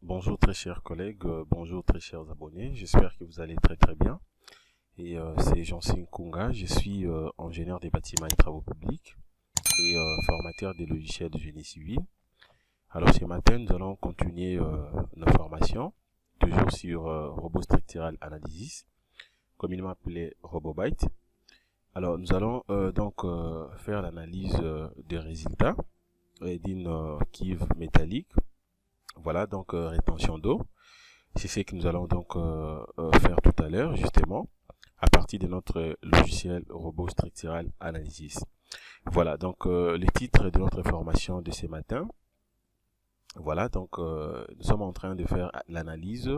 Bonjour très chers collègues, bonjour très chers abonnés, j'espère que vous allez très bien. Et c'est Jean-Sing Kunga, je suis ingénieur des bâtiments et travaux publics et formateur des logiciels de génie civil. Alors ce matin, nous allons continuer nos formations, toujours sur Robot Structural Analysis, communément appelé RoboByte. Alors nous allons faire l'analyse des résultats d'une cuve métallique. Voilà, donc rétention d'eau. C'est ce que nous allons donc faire tout à l'heure, justement, à partir de notre logiciel Robot Structural Analysis. Voilà, donc le titre de notre formation de ce matin. Voilà, donc nous sommes en train de faire l'analyse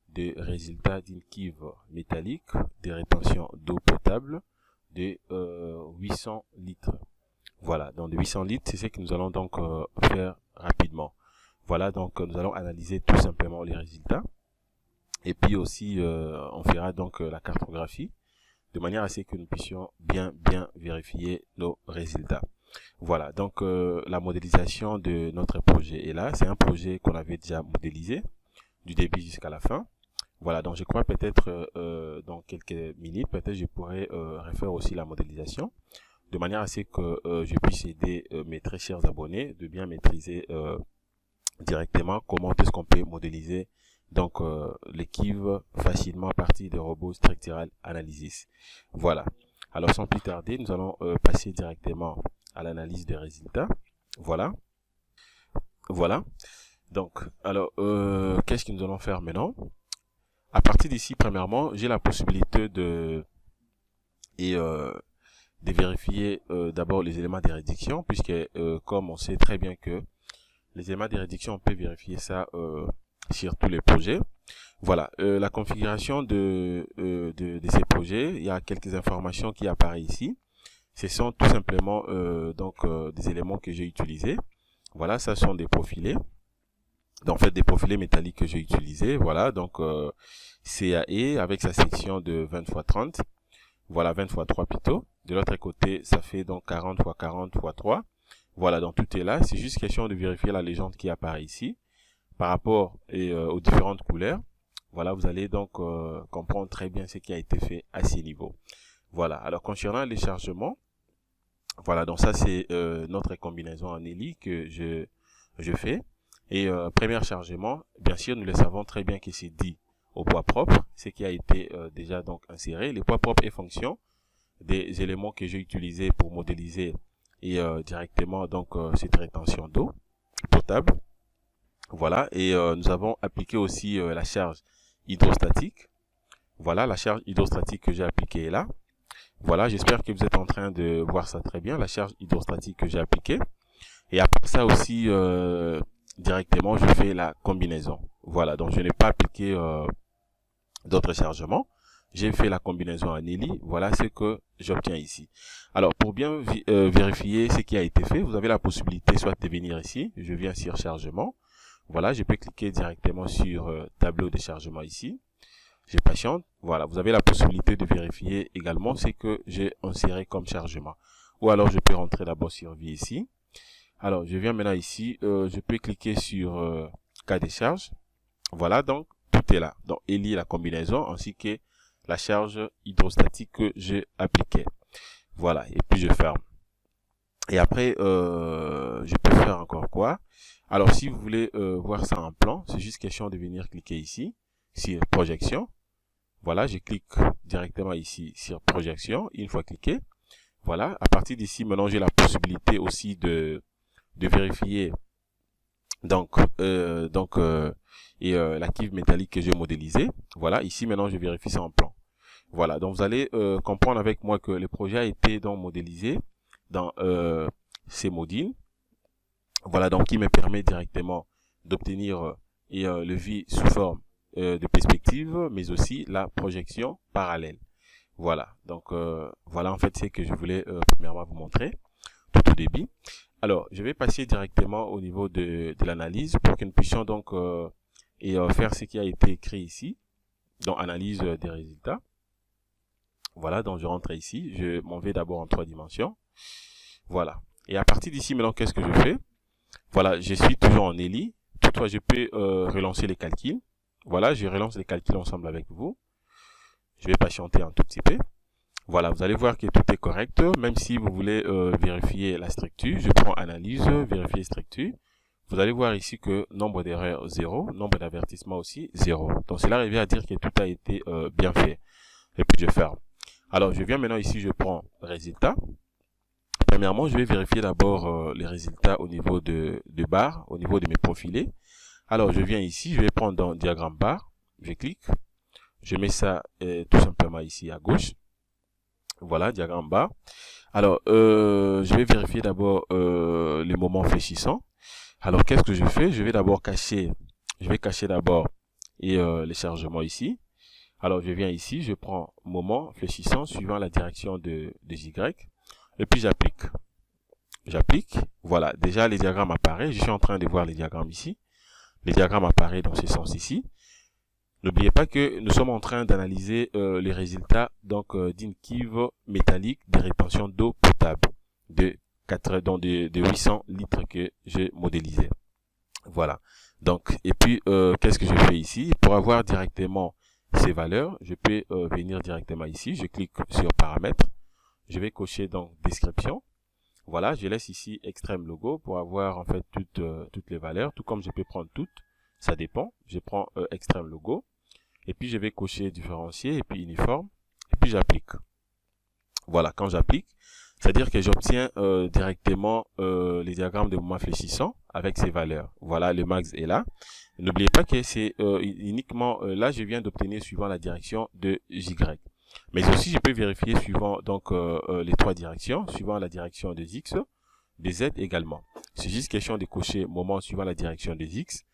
des résultats d'une cuve métallique de rétention d'eau potable de 800 litres. Voilà, donc de 800 litres, c'est ce que nous allons donc faire rapidement. Voilà, donc nous allons analyser tout simplement les résultats. Et puis aussi, on fera donc la cartographie, de manière à ce que nous puissions bien vérifier nos résultats. Voilà, donc la modélisation de notre projet est là. C'est un projet qu'on avait déjà modélisé, du début jusqu'à la fin. Voilà, donc je crois peut-être dans quelques minutes, peut-être je pourrais refaire aussi la modélisation, de manière à ce que je puisse aider mes très chers abonnés de bien maîtriser directement comment est-ce qu'on peut modéliser donc les cuves facilement à partir de Robot Structural Analysis. Voilà. Alors sans plus tarder, nous allons passer directement à l'analyse des résultats. Voilà. Voilà. Donc, alors, qu'est-ce que nous allons faire maintenant? À partir d'ici, premièrement, j'ai la possibilité de vérifier d'abord les éléments de réduction, puisque comme on sait très bien que les éléments de réduction, on peut vérifier ça sur tous les projets. Voilà, la configuration de ces projets, il y a quelques informations qui apparaissent ici. Ce sont tout simplement des éléments que j'ai utilisés. Voilà, ça sont des profilés. En fait, des profilés métalliques que j'ai utilisés. Voilà, donc CAE avec sa section de 20 x 30. Voilà, 20 x 3 plutôt. De l'autre côté, ça fait donc 40 x 40 x 3. Voilà, donc tout est là. C'est juste question de vérifier la légende qui apparaît ici par rapport aux différentes couleurs. Voilà, vous allez donc comprendre très bien ce qui a été fait à ces niveaux. Voilà, alors concernant les chargements, voilà, donc ça c'est notre combinaison en ELI que je fais. Et premier chargement, bien sûr, nous le savons très bien que c'est dit au poids propre, ce qui a été déjà donc inséré. Les poids propres et fonctions des éléments que j'ai utilisés pour modéliser et directement donc cette rétention d'eau potable. Voilà, et nous avons appliqué aussi la charge hydrostatique. Voilà, la charge hydrostatique que j'ai appliquée est là. Voilà, j'espère que vous êtes en train de voir ça très bien, la charge hydrostatique que j'ai appliquée. Et après ça aussi, directement, je fais la combinaison. Voilà, donc je n'ai pas appliqué d'autres chargements. J'ai fait la combinaison en ELI. Voilà ce que j'obtiens ici. Alors, pour bien vérifier ce qui a été fait, vous avez la possibilité soit de venir ici. Je viens sur chargement. Voilà, je peux cliquer directement sur tableau de chargement ici. Je patiente. Voilà, vous avez la possibilité de vérifier également ce que j'ai inséré comme chargement. Ou alors, je peux rentrer d'abord sur vie ici. Alors, je viens maintenant ici. Je peux cliquer sur cas de charge. Voilà, donc tout est là. Donc, ELI, la combinaison, ainsi que la charge hydrostatique que j'ai appliquée. Voilà, et puis je ferme. Et après, je peux faire encore quoi? Alors, si vous voulez voir ça en plan, c'est juste question de venir cliquer ici, sur projection. Voilà, je clique directement ici sur projection, une fois cliqué. Voilà, à partir d'ici, maintenant, j'ai la possibilité aussi de vérifier la cuve métallique que j'ai modélisée. Voilà, ici, maintenant, je vérifie ça en plan. Voilà, donc vous allez comprendre avec moi que le projet a été donc modélisé dans ces modules. Voilà, donc qui me permet directement d'obtenir le vue sous forme de perspective, mais aussi la projection parallèle. Voilà, donc voilà en fait ce que je voulais premièrement vous montrer tout au début. Alors, je vais passer directement au niveau de l'analyse pour que nous puissions donc faire ce qui a été écrit ici, donc analyse des résultats. Voilà, donc je rentre ici, je m'en vais d'abord en 3 dimensions. Voilà. Et à partir d'ici, maintenant, qu'est-ce que je fais? Voilà, je suis toujours en ELI. Tout toutefois, je peux relancer les calculs. Voilà, je relance les calculs ensemble avec vous. Je vais patienter un tout petit peu. Voilà, vous allez voir que tout est correct. Même si vous voulez vérifier la structure, je prends analyse, vérifier structure. Vous allez voir ici que nombre d'erreurs 0, nombre d'avertissements aussi 0. Donc cela revient à dire que tout a été bien fait. Et puis je ferme. Alors je viens maintenant ici, je prends résultat. Premièrement, je vais vérifier d'abord les résultats au niveau de barre, au niveau de mes profilés. Alors je viens ici, je vais prendre dans diagramme barre, je clique, je mets ça tout simplement ici à gauche. Voilà, diagramme barre. Alors je vais vérifier d'abord les moments fléchissants. Alors qu'est-ce que je fais? Je vais d'abord cacher, je vais cacher d'abord les chargements ici. Alors je viens ici, je prends moment fléchissant suivant la direction de Y. Et puis j'applique. J'applique. Voilà. Déjà, les diagrammes apparaissent. Je suis en train de voir les diagrammes ici. Les diagrammes apparaissent dans ce sens ici. N'oubliez pas que nous sommes en train d'analyser les résultats donc d'une cuve métallique de rétention d'eau potable de 800 litres que j'ai modélisé. Voilà. Donc, et puis, qu'est-ce que je fais ici? Pour avoir directement ces valeurs, je peux venir directement ici. Je clique sur paramètres. Je vais cocher donc description. Voilà, je laisse ici extrême logo pour avoir en fait toutes les valeurs, tout comme je peux prendre toutes, ça dépend. Je prends extrême logo et puis je vais cocher différencier et puis uniforme et puis j'applique. Voilà, quand j'applique, c'est-à-dire que j'obtiens directement les diagrammes de moment fléchissant avec ces valeurs. Voilà, le max est là. N'oubliez pas que c'est uniquement là, je viens d'obtenir suivant la direction de Y. Mais aussi, je peux vérifier suivant donc les trois directions, suivant la direction des X, des Z également. C'est juste question de cocher moment suivant la direction des X.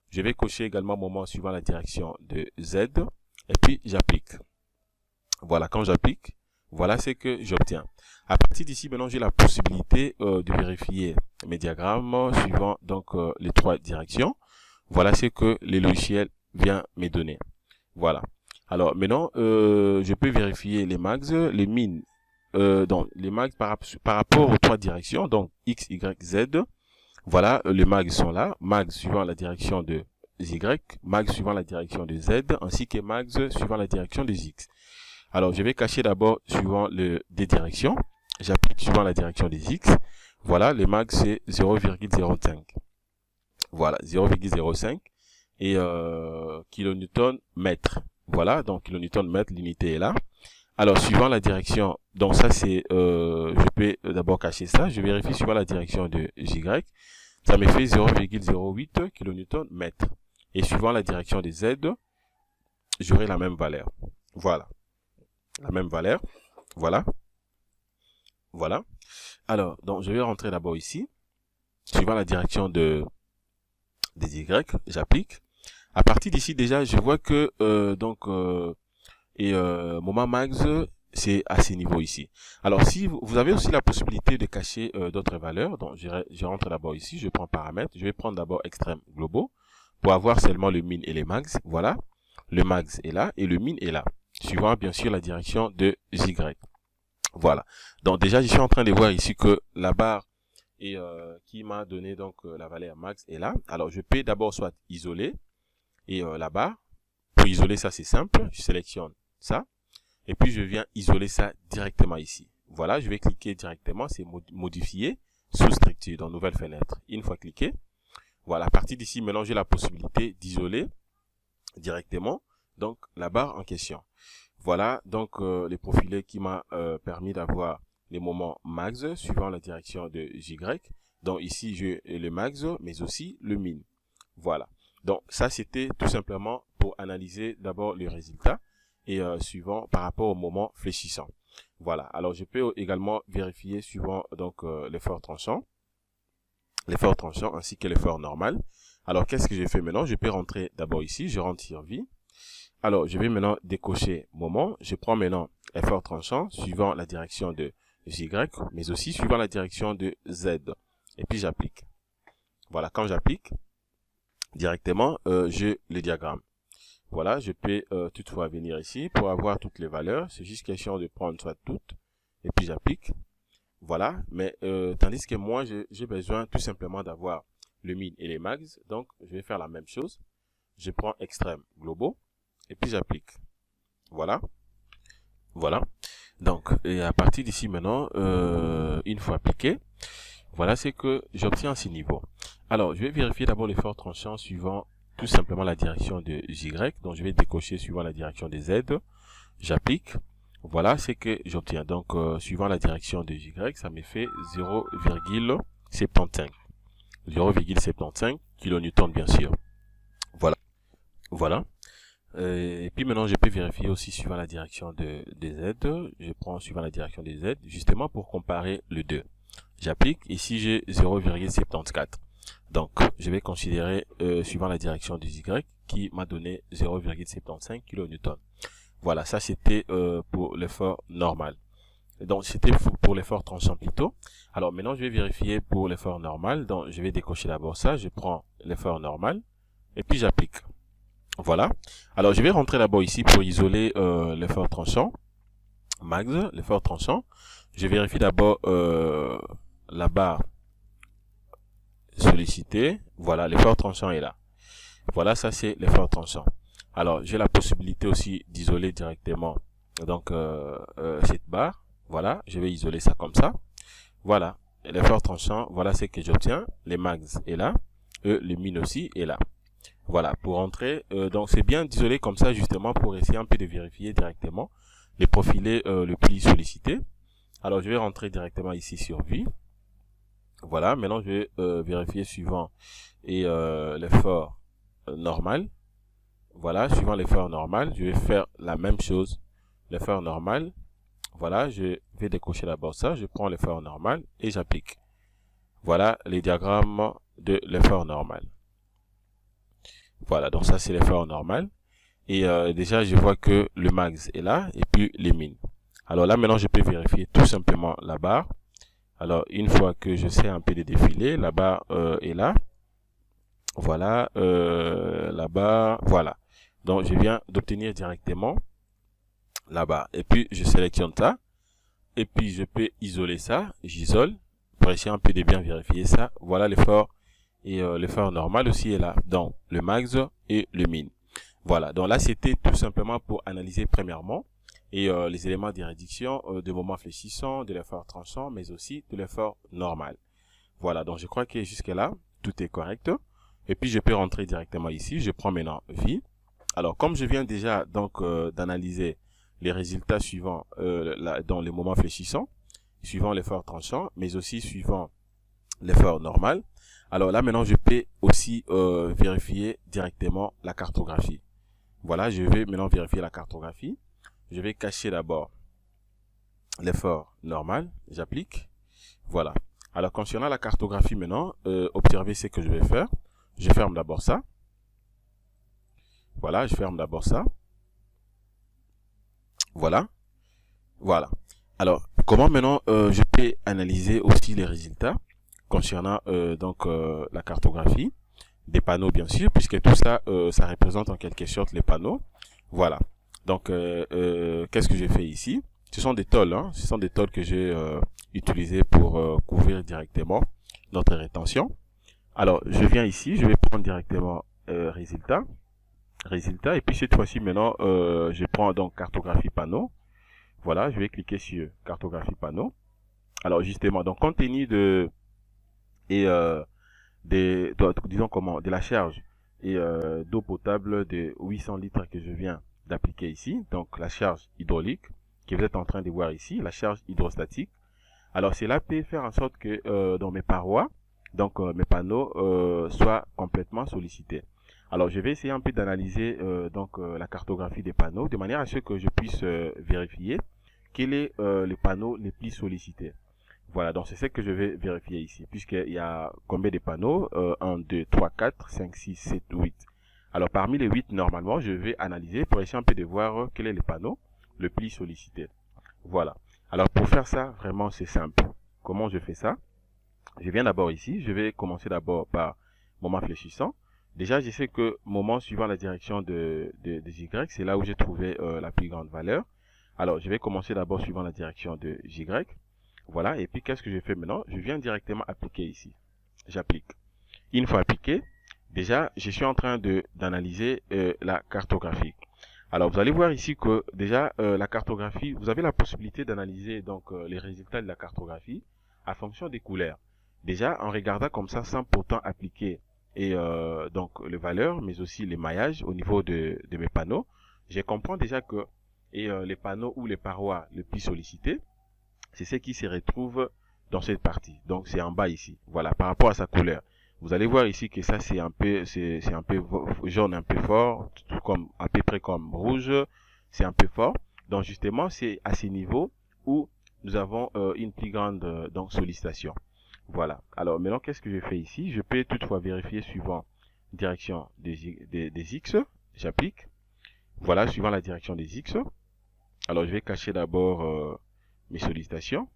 Je vais cocher également moment suivant la direction de Z. Et puis, j'applique. Voilà, quand j'applique, voilà ce que j'obtiens. À partir d'ici, maintenant, j'ai la possibilité de vérifier mes diagrammes suivant donc les trois directions. Voilà ce que le logiciel vient me donner. Voilà. Alors maintenant, je peux vérifier les max, les min, donc les max par rapport aux trois directions, donc X, Y, Z. Voilà, les mags sont là, mags suivant la direction de Y, mags suivant la direction de Z, ainsi que mags suivant la direction de X. Alors, je vais cacher d'abord suivant des directions. J'applique suivant la direction des X. Voilà, les mags c'est 0,05. Voilà, 0,05 et kilonewton mètre. Voilà, donc kilonewton mètre, l'unité est là. Alors, suivant la direction, donc ça c'est, je peux d'abord cacher ça. Je vérifie suivant la direction de Y. Ça me fait 0,08 kilonewton mètre. Et suivant la direction de Z, j'aurai la même valeur. Voilà. La même valeur. Voilà. Voilà. Alors, donc je vais rentrer d'abord ici. Suivant la direction des Y, j'applique. À partir d'ici, déjà, je vois que moment max, c'est à ces niveaux ici. Alors, si vous avez aussi la possibilité de cacher d'autres valeurs, donc je rentre d'abord ici, je prends paramètres, je vais prendre d'abord extrême globaux pour avoir seulement le min et les max. Voilà, le max est là et le min est là, suivant bien sûr la direction de Y. Voilà. Donc déjà, je suis en train de voir ici que la barre qui m'a donné donc la valeur max est là. Alors, je peux d'abord soit isoler et la barre. Pour isoler ça, c'est simple. Je sélectionne ça. Et puis, je viens isoler ça directement ici. Voilà, je vais cliquer directement. C'est modifier sous structure dans nouvelle fenêtre. Une fois cliqué, voilà, à partir d'ici, maintenant, j'ai la possibilité d'isoler directement donc la barre en question. Voilà, donc les profilés qui m'a permis d'avoir les moments max suivant la direction de Y. Donc ici, j'ai le max, mais aussi le min. Voilà. Donc ça, c'était tout simplement pour analyser d'abord les résultats et suivant par rapport au moment fléchissant. Voilà. Alors je peux également vérifier suivant donc l'effort tranchant ainsi que l'effort normal. Alors qu'est-ce que je fais maintenant? Je peux rentrer d'abord ici. Je rentre sur vie. Alors je vais maintenant décocher moment. Je prends maintenant effort tranchant suivant la direction de Y, mais aussi suivant la direction de Z. Et puis j'applique. Voilà, quand j'applique, directement, j'ai le diagramme. Voilà, je peux toutefois venir ici pour avoir toutes les valeurs. C'est juste question de prendre soit toutes. Et puis j'applique. Voilà, mais tandis que moi, j'ai besoin tout simplement d'avoir le min et les max. Donc, je vais faire la même chose. Je prends extrême globaux et puis j'applique. Voilà. Voilà. Donc, et à partir d'ici maintenant, une fois appliqué, voilà c'est que j'obtiens ces niveaux. Alors, je vais vérifier d'abord l'effort tranchant suivant tout simplement la direction de Y. Donc, je vais décocher suivant la direction des Z. J'applique. Voilà c'est que j'obtiens. Donc, suivant la direction de Y, ça me fait 0,75. 0,75 kN bien sûr. Voilà. Voilà. Et puis maintenant, je peux vérifier aussi suivant la direction des Z. Je prends suivant la direction des Z, justement pour comparer les deux. J'applique. Ici, j'ai 0,74. Donc, je vais considérer suivant la direction des Y qui m'a donné 0,75 kN. Voilà, ça c'était pour l'effort normal. Donc, c'était pour l'effort tranchant plutôt. Alors, maintenant, je vais vérifier pour l'effort normal. Donc, je vais décocher d'abord ça. Je prends l'effort normal et puis j'applique. Voilà. Alors, je vais rentrer d'abord ici pour isoler l'effort tranchant. Max, l'effort tranchant. Je vérifie d'abord la barre sollicitée. Voilà, l'effort tranchant est là. Voilà, ça c'est l'effort tranchant. Alors, j'ai la possibilité aussi d'isoler directement donc cette barre. Voilà, je vais isoler ça comme ça. Voilà, l'effort tranchant, voilà ce que j'obtiens. Les max est là, le min aussi est là. Voilà, pour entrer, donc c'est bien d'isoler comme ça justement pour essayer un peu de vérifier directement les profilés le plus sollicités. Alors, je vais rentrer directement ici sur vie. Voilà, maintenant je vais vérifier suivant et l'effort normal. Voilà, suivant l'effort normal, je vais faire la même chose. L'effort normal, voilà, je vais décocher d'abord ça, je prends l'effort normal et j'applique. Voilà les diagrammes de l'effort normal. Voilà, donc ça c'est l'effort normal. Et déjà, je vois que le max est là et puis les min. Alors là, maintenant, je peux vérifier tout simplement la barre. Alors, une fois que je sais un peu de défiler, la barre est là. Voilà, la barre, voilà. Donc, je viens d'obtenir directement la barre. Et puis, je sélectionne ça. Et puis, je peux isoler ça. J'isole pour essayer un peu de bien vérifier ça. Voilà l'effort. Et l'effort normal aussi est là. Donc, le max et le min. Voilà, donc là c'était tout simplement pour analyser premièrement et les éléments de réduction de moment fléchissant, de l'effort tranchant, mais aussi de l'effort normal. Voilà, donc je crois que jusque là tout est correct. Et puis je peux rentrer directement ici. Je prends maintenant vie. Alors comme je viens déjà donc d'analyser les résultats suivants dans les moments fléchissants, suivant l'effort tranchant, mais aussi suivant l'effort normal. Alors là maintenant je peux aussi vérifier directement la cartographie. Voilà, je vais maintenant vérifier la cartographie. Je vais cacher d'abord l'effort normal. J'applique. Voilà. Alors, concernant la cartographie maintenant, observez ce que je vais faire. Je ferme d'abord ça. Voilà, je ferme d'abord ça. Voilà. Voilà. Alors, comment maintenant je peux analyser aussi les résultats concernant donc la cartographie des panneaux bien sûr, puisque tout ça, ça représente en quelque sorte les panneaux. Voilà. Donc, qu'est-ce que j'ai fait ici? Ce sont des tôles, hein. Ce sont des tôles que j'ai utilisées pour couvrir directement notre rétention. Alors, je viens ici, je vais prendre directement résultat, et puis cette fois-ci maintenant, je prends donc cartographie panneau. Voilà, je vais cliquer sur cartographie panneau. Alors justement, donc compte tenu de disons comment, de la charge et d'eau potable de 800 litres que je viens d'appliquer ici, donc la charge hydraulique que vous êtes en train de voir ici, la charge hydrostatique. Alors cela peut faire en sorte que dans mes parois, donc mes panneaux soient complètement sollicités. Alors je vais essayer un peu d'analyser donc la cartographie des panneaux de manière à ce que je puisse vérifier quel est les panneaux les plus sollicités. Voilà, donc c'est ce que je vais vérifier ici, puisqu'il y a combien de panneaux 1, 2, 3, 4, 5, 6, 7, 8. Alors parmi les 8, normalement, je vais analyser pour essayer un peu de voir quel est le panneau le plus sollicité. Voilà. Alors pour faire ça, vraiment c'est simple. Comment je fais ça? Je viens d'abord ici, je vais commencer d'abord par moment fléchissant. Déjà, je sais que moment suivant la direction de Y, c'est là où j'ai trouvé la plus grande valeur. Alors je vais commencer d'abord suivant la direction de Y. Voilà, et puis qu'est-ce que je fais maintenant? Je viens directement appliquer ici. J'applique. une fois appliqué, déjà, je suis en train d'analyser la cartographie. Alors, vous allez voir ici que déjà, la cartographie, vous avez la possibilité d'analyser donc les résultats de la cartographie à fonction des couleurs. Déjà, en regardant comme ça, sans pourtant appliquer donc les valeurs, mais aussi les maillages au niveau de mes panneaux, je comprends déjà que les panneaux ou les parois les plus sollicités, c'est ce qui se retrouve dans cette partie. Donc, c'est en bas ici. Voilà, par rapport à sa couleur. Vous allez voir ici que ça c'est un peu jaune un peu fort, comme à peu près comme rouge, c'est un peu fort. Donc justement c'est à ces niveaux où nous avons une plus grande donc sollicitation. Voilà. Alors maintenant qu'est-ce que je fais ici? Je peux toutefois vérifier suivant direction des X, j'applique. Voilà, suivant la direction des X. Alors je vais cacher d'abord mes sollicitations.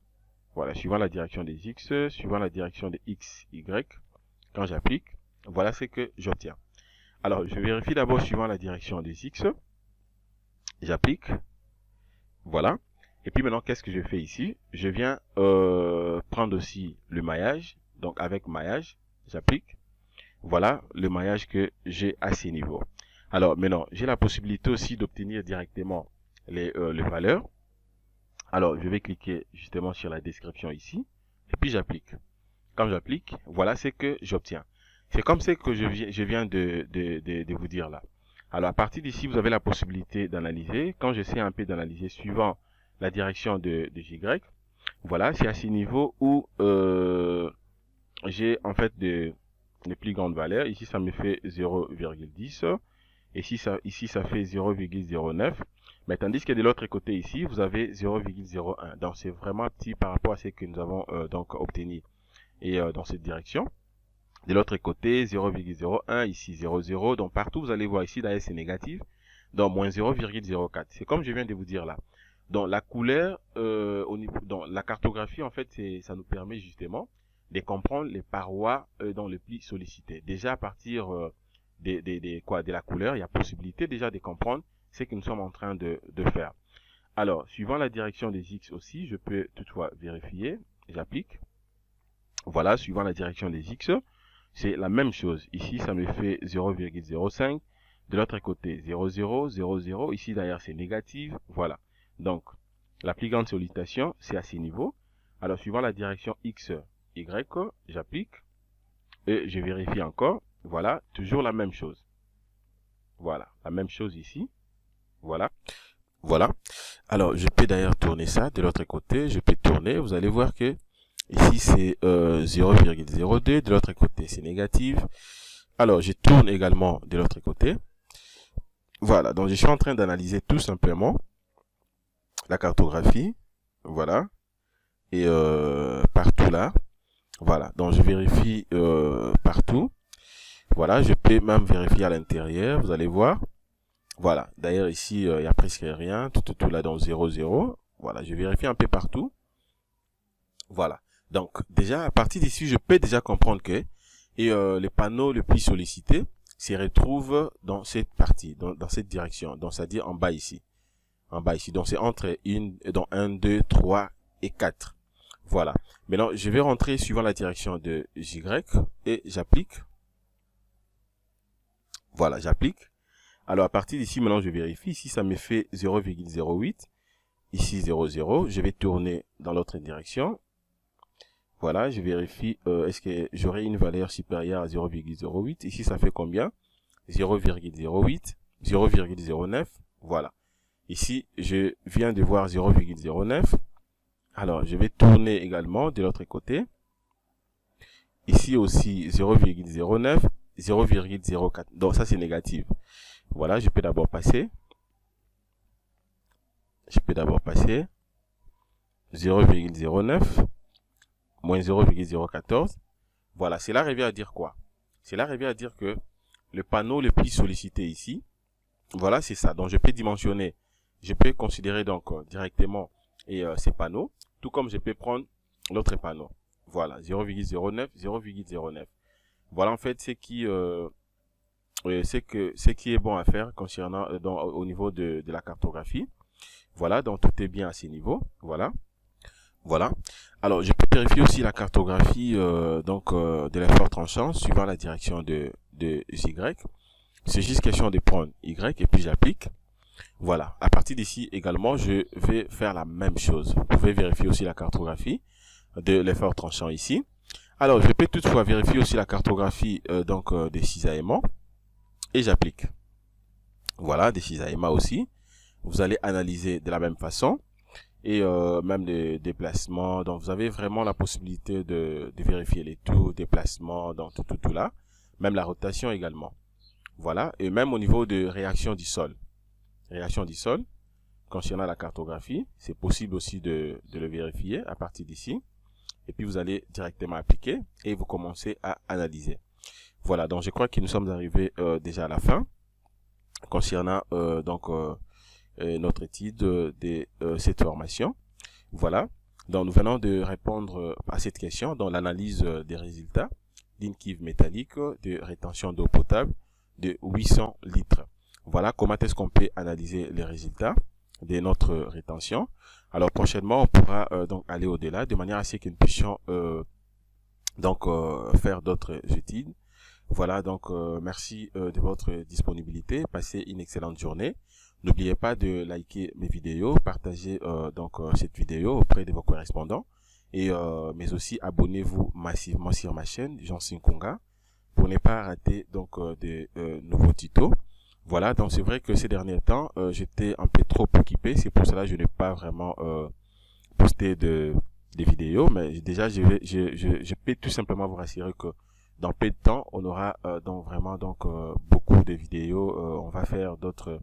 Voilà, suivant la direction des X, suivant la direction des X, Y. Quand j'applique, voilà ce que j'obtiens. Alors, je vérifie d'abord suivant la direction des X. J'applique. Voilà. Et puis maintenant, qu'est-ce que je fais ici? Je viens prendre aussi le maillage. Donc, avec maillage, j'applique. Voilà le maillage que j'ai à ces niveaux. Alors, maintenant, j'ai la possibilité aussi d'obtenir directement les valeurs. Alors, je vais cliquer justement sur la description ici. Et puis, j'applique. Quand j'applique, voilà ce que j'obtiens. C'est comme ce que je viens de vous dire là. Alors, à partir d'ici, vous avez la possibilité d'analyser. Quand j'essaie un peu d'analyser suivant la direction de Y, voilà, c'est à ce niveau où j'ai en fait de plus grandes valeurs. Ici, ça me fait 0,10. Ici, ça fait 0,09. Mais tandis que de l'autre côté ici, vous avez 0,01. Donc, c'est vraiment petit par rapport à ce que nous avons donc obtenu. Et dans cette direction. De l'autre côté, 0,01, ici 0,0. Donc partout, vous allez voir ici, d'ailleurs c'est négatif. Donc moins 0,04. C'est comme je viens de vous dire là. Donc la couleur, au niveau, donc la cartographie, en fait, ça nous permet justement de comprendre les parois dans le plus sollicité. Déjà à partir de la couleur, il y a possibilité déjà de comprendre ce que nous sommes en train de faire. Alors, suivant la direction des X aussi, je peux toutefois vérifier. J'applique. Voilà, suivant la direction des X, c'est la même chose. Ici, ça me fait 0,05. De l'autre côté, 0,0, 0,0. Ici, d'ailleurs, c'est négatif. Voilà. Donc, la plus grande sollicitation, c'est à ces niveaux. Alors, suivant la direction X, Y, j'applique. Et je vérifie encore. Voilà, toujours la même chose. Voilà, la même chose ici. Voilà. Voilà. Alors, je peux d'ailleurs tourner ça de l'autre côté. Je peux tourner. Vous allez voir que ici, c'est 0,02. De l'autre côté, c'est négatif. Alors, je tourne également de l'autre côté. Voilà. Donc, je suis en train d'analyser tout simplement la cartographie. Voilà. Et partout là. Voilà. Donc, je vérifie partout. Voilà. Je peux même vérifier à l'intérieur. Vous allez voir. Voilà. D'ailleurs, ici, il n'y a presque rien. Tout là dans 0,0. Voilà. Je vérifie un peu partout. Voilà. Donc, déjà, à partir d'ici, je peux déjà comprendre que les panneaux les plus sollicités se retrouvent dans cette partie, dans cette direction. Donc, c'est-à-dire en bas ici. En bas ici. Donc, c'est entre 1, 2, 3 et 4. Voilà. Maintenant, je vais rentrer suivant la direction de Y et j'applique. Voilà, j'applique. Alors, à partir d'ici, maintenant, je vérifie. Ici, ça me fait 0,08. Ici, 0,0. Je vais tourner dans l'autre direction. Voilà, je vérifie, est-ce que j'aurai une valeur supérieure à 0,08. Ici, ça fait combien? 0,08, 0,09. Voilà. Ici, je viens de voir 0,09. Alors, je vais tourner également de l'autre côté. Ici aussi, 0,09, 0,04. Donc, ça, c'est négatif. Voilà, je peux d'abord passer. Je peux d'abord passer. 0,09. Moins 0,014. Voilà, cela revient à dire quoi? Cela revient à dire que le panneau le plus sollicité ici, voilà, c'est ça. Donc, je peux dimensionner, je peux considérer donc directement ces panneaux, tout comme je peux prendre l'autre panneau. Voilà, 0,09, 0,09. Voilà en fait ce qui est bon à faire concernant au niveau de la cartographie. Voilà, donc tout est bien à ces niveaux. Voilà. Voilà. Alors, je peux vérifier aussi la cartographie de l'effort tranchant suivant la direction de Y. C'est juste question de prendre Y et puis j'applique. Voilà. À partir d'ici également, je vais faire la même chose. Vous pouvez vérifier aussi la cartographie de l'effort tranchant ici. Alors, je peux toutefois vérifier aussi la cartographie des cisaillements et j'applique. Voilà, des cisaillements aussi. Vous allez analyser de la même façon et même les déplacements. Donc, vous avez vraiment la possibilité de vérifier les tours, déplacements, donc tout là. Même la rotation également. Voilà, et même au niveau de réaction du sol. Réaction du sol, concernant la cartographie, c'est possible aussi de le vérifier à partir d'ici. Et puis vous allez directement appliquer et vous commencez à analyser. Voilà, donc je crois que nous sommes arrivés déjà à la fin concernant notre étude de cette formation. Voilà, donc nous venons de répondre à cette question dans l'analyse des résultats d'une cuve métallique de rétention d'eau potable de 800 litres. Voilà comment est-ce qu'on peut analyser les résultats de notre rétention. Alors prochainement, on pourra donc aller au-delà de manière à ce que nous puissions faire d'autres études. Voilà, donc merci de votre disponibilité. Passez une excellente journée. N'oubliez pas de liker mes vidéos, partager cette vidéo auprès de vos correspondants et mais aussi abonnez-vous massivement sur ma chaîne Jansin Konga pour ne pas rater de nouveaux tutos. Voilà, donc c'est vrai que ces derniers temps, j'étais un peu trop occupé, c'est pour cela que je n'ai pas vraiment posté des vidéos, mais déjà je peux tout simplement vous rassurer que dans peu de temps, on aura beaucoup de vidéos. On va faire d'autres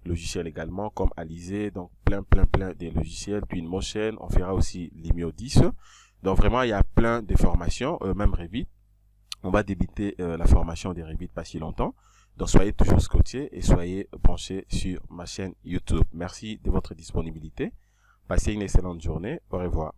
logiciels également, comme Alizé, donc plein de logiciels, puis Motion. On fera aussi Limio 10. Donc vraiment, il y a plein de formations, même Revit. On va débuter la formation des Revit pas si longtemps. Donc soyez toujours scotchés et soyez branchés sur ma chaîne YouTube. Merci de votre disponibilité. Passez une excellente journée. Au revoir.